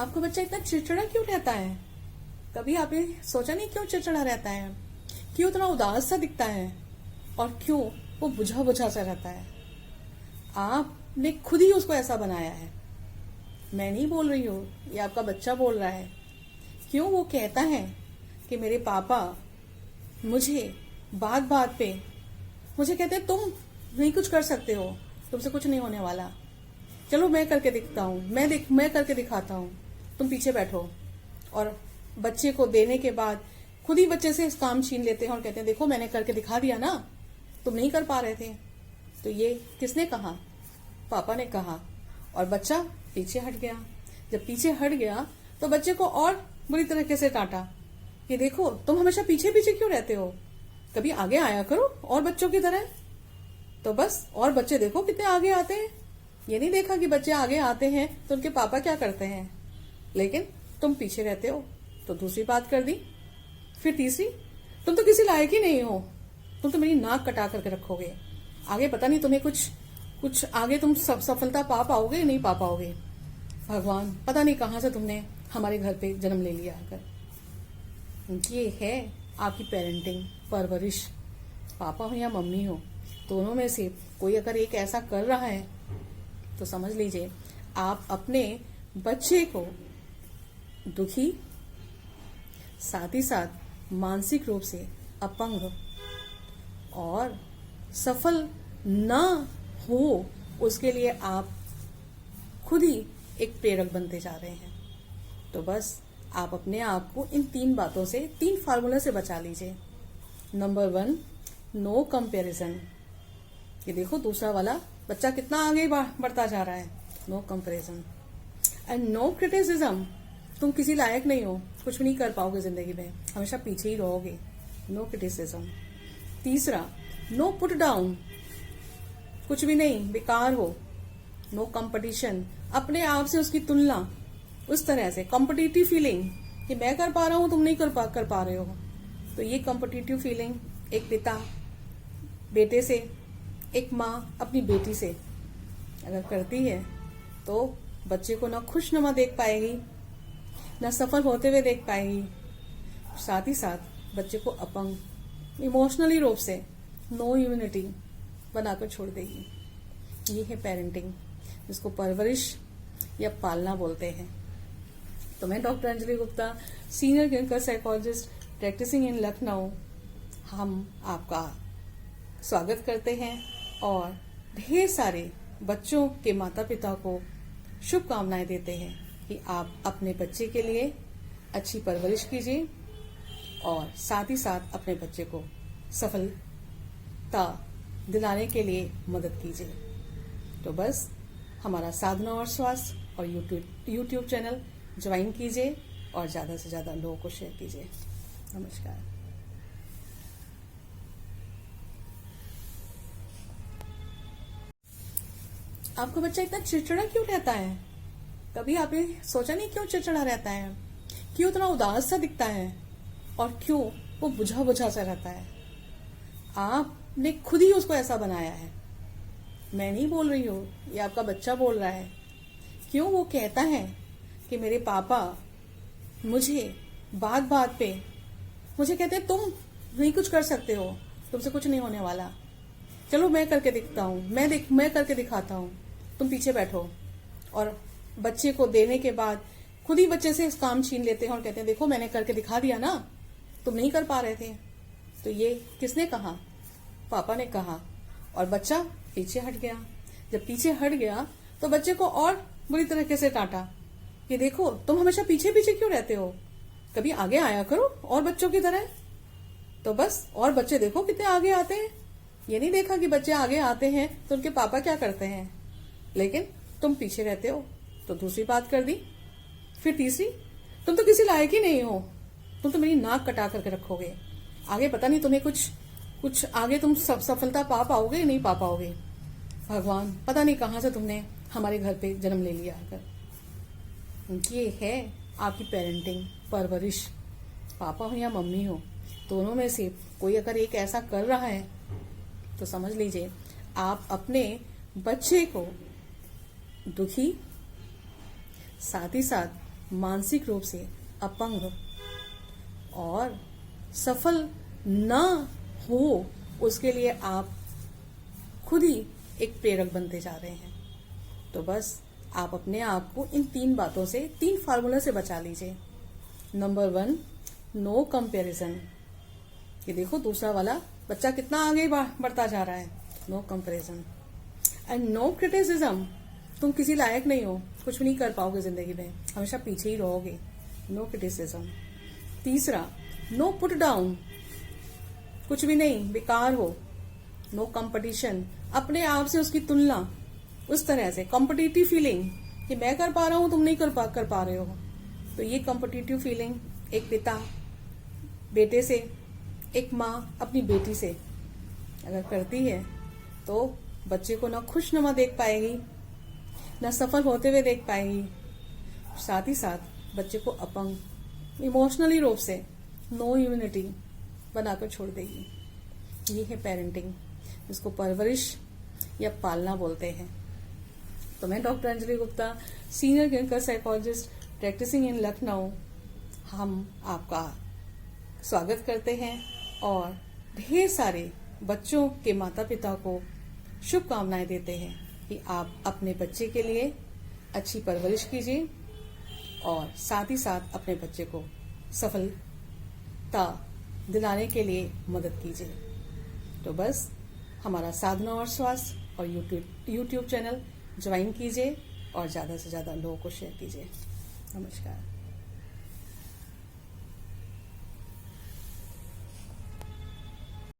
आपका बच्चा इतना चिड़चिड़ा क्यों रहता है? कभी आपने सोचा नहीं क्यों चिड़चिड़ा रहता है? क्यों इतना उदास सा दिखता है? और क्यों वो बुझा बुझा सा रहता है? आपने खुद ही उसको ऐसा बनाया है। मैं नहीं बोल रही हूँ, ये आपका बच्चा बोल रहा है। क्यों वो कहता है कि मेरे पापा मुझे बात बात पे मुझे कहते हैं तुम नहीं कुछ कर सकते हो, तुमसे कुछ नहीं होने वाला। चलो मैं करके दिखता हूँ, मैं करके दिखाता हूँ, तुम पीछे बैठो। और बच्चे को देने के बाद खुद ही बच्चे से इस काम छीन लेते हैं और कहते हैं देखो मैंने करके दिखा दिया ना, तुम नहीं कर पा रहे थे। तो ये किसने कहा? पापा ने कहा। और बच्चा पीछे हट गया। जब पीछे हट गया तो बच्चे को और बुरी तरीके से डांटा कि देखो तुम हमेशा पीछे पीछे क्यों रहते हो, कभी आगे आया करो और बच्चों की तरह। तो बस और बच्चे देखो कितने आगे आते हैं। ये नहीं देखा कि बच्चे आगे आते हैं तो उनके पापा क्या करते हैं, लेकिन तुम पीछे रहते हो। तो दूसरी बात कर दी। फिर तीसरी, तुम तो किसी लायक ही नहीं हो, तुम तो मेरी नाक कटा करके रखोगे, आगे पता नहीं तुम्हें कुछ आगे तुम सफलता पा पाओगे नहीं पा पाओगे। भगवान पता नहीं कहां से तुमने हमारे घर पे जन्म ले लिया आकर। ये है आपकी पेरेंटिंग, परवरिश। पापा हो या मम्मी हो, दोनों में से कोई अगर एक ऐसा कर रहा है तो समझ लीजिए आप अपने बच्चे को दुखी, साथ ही साथ मानसिक रूप से अपंग और सफल ना हो, उसके लिए आप खुद ही एक प्रेरक बनते जा रहे हैं। तो बस आप अपने आप को इन 3 बातों से, 3 फार्मूला से बचा लीजिए। Number 1, no comparison. ये देखो दूसरा वाला बच्चा कितना आगे बढ़ता जा रहा है। No comparison and no criticism. तुम किसी लायक नहीं हो, कुछ भी नहीं कर पाओगे जिंदगी में, हमेशा पीछे ही रहोगे। No criticism. तीसरा, नो पुट डाउन। कुछ भी नहीं, बेकार हो। No competition. अपने आप से उसकी तुलना उस तरह से, कॉम्पिटिटिव फीलिंग कि मैं कर पा रहा हूं तुम नहीं कर पा रहे हो। तो ये कॉम्पिटिटिव फीलिंग एक पिता बेटे से, एक माँ अपनी बेटी से अगर करती है तो बच्चे को ना खुशनुमा देख पाएगी, ना सफल होते हुए देख पाएगी, साथ ही साथ बच्चे को अपंग, इमोशनली रूप से नो यूनिटी बनाकर छोड़ देगी। ये है पेरेंटिंग, जिसको परवरिश या पालना बोलते हैं। तो मैं doctor Anjali Gupta, senior clinical psychologist practicing in Lucknow, हम आपका स्वागत करते हैं और ढेर सारे बच्चों के माता पिता को शुभकामनाएं देते हैं कि आप अपने बच्चे के लिए अच्छी परवरिश कीजिए और साथ ही साथ अपने बच्चे को सफलता दिलाने के लिए मदद कीजिए। तो बस हमारा साधना और स्वास्थ्य और यूट्यूब चैनल ज्वाइन कीजिए और ज्यादा से ज्यादा लोगों को शेयर कीजिए। नमस्कार। आपका बच्चा इतना चिड़चिड़ा क्यों रहता है? कभी आपने सोचा नहीं क्यों चिड़चिड़ा रहता है? क्यों इतना उदास सा दिखता है? और क्यों वो बुझा बुझा सा रहता है? आपने खुद ही उसको ऐसा बनाया है। मैं नहीं बोल रही हूँ, ये आपका बच्चा बोल रहा है। क्यों वो कहता है कि मेरे पापा मुझे बात बात पे मुझे कहते हैं तुम नहीं कुछ कर सकते हो, तुमसे कुछ नहीं होने वाला। चलो मैं करके दिखता हूँ, मैं करके दिखाता हूँ, तुम पीछे बैठो। और बच्चे को देने के बाद खुद ही बच्चे से इस काम छीन लेते हैं और कहते हैं देखो मैंने करके दिखा दिया ना, तुम नहीं कर पा रहे थे। तो ये किसने कहा? पापा ने कहा। और बच्चा पीछे हट गया। जब पीछे हट गया तो बच्चे को और बुरी तरीके से डांटा कि देखो तुम हमेशा पीछे पीछे क्यों रहते हो, कभी आगे आया करो और बच्चों की तरह। तो बस और बच्चे देखो कितने आगे आते हैं। ये नहीं देखा कि बच्चे आगे आते हैं तो उनके पापा क्या करते हैं, लेकिन तुम पीछे रहते हो। तो दूसरी बात कर दी। फिर तीसरी, तुम तो किसी लायक ही नहीं हो, तुम तो मेरी नाक कटा करके रखोगे, आगे पता नहीं तुम्हें कुछ आगे तुम सफलता पा पाओगे नहीं पा पाओगे। भगवान पता नहीं कहां से तुमने हमारे घर पे जन्म ले लिया आकर। ये है आपकी पेरेंटिंग, परवरिश। पापा हो या मम्मी हो, दोनों में से कोई अगर एक ऐसा कर रहा है तो समझ लीजिए आप अपने बच्चे को दुखी, साथ ही साथ मानसिक रूप से अपंग और सफल न हो, उसके लिए आप खुद ही एक प्रेरक बनते जा रहे हैं। तो बस आप अपने आप को इन 3 बातों से, 3 फार्मूला से बचा लीजिए। Number 1, no comparison. ये देखो दूसरा वाला बच्चा कितना आगे बढ़ता जा रहा है। No comparison and no criticism. तुम किसी लायक नहीं हो, कुछ भी नहीं कर पाओगे जिंदगी में, हमेशा पीछे ही रहोगे। No criticism. तीसरा, नो पुट डाउन। कुछ भी नहीं, बेकार हो। No competition. अपने आप से उसकी तुलना, उस तरह से कॉम्पिटिटिव फीलिंग कि मैं कर पा रहा हूं, तुम नहीं कर पा रहे हो। तो ये कॉम्पिटिटिव फीलिंग एक पिता बेटे से, एक माँ अपनी बेटी से अगर करती है तो बच्चे को ना खुशनुमा देख पाएगी, ना सफल होते हुए देख पाएगी, साथ ही साथ बच्चे को अपंग, इमोशनली रूप से नो इम्यूनिटी बनाकर छोड़ देगी। ये है पेरेंटिंग, जिसको परवरिश या पालना बोलते हैं। तो मैं doctor Anjali Gupta, senior clinical psychologist practicing in Lucknow, हम आपका स्वागत करते हैं और ढेर सारे बच्चों के माता पिता को शुभकामनाएं देते हैं कि आप अपने बच्चे के लिए अच्छी परवरिश कीजिए और साथ ही साथ अपने बच्चे को सफलता दिलाने के लिए मदद कीजिए। तो बस हमारा साधना और स्वास्थ्य और यूट्यूब चैनल ज्वाइन कीजिए और ज़्यादा से ज़्यादा लोगों को शेयर कीजिए। नमस्कार।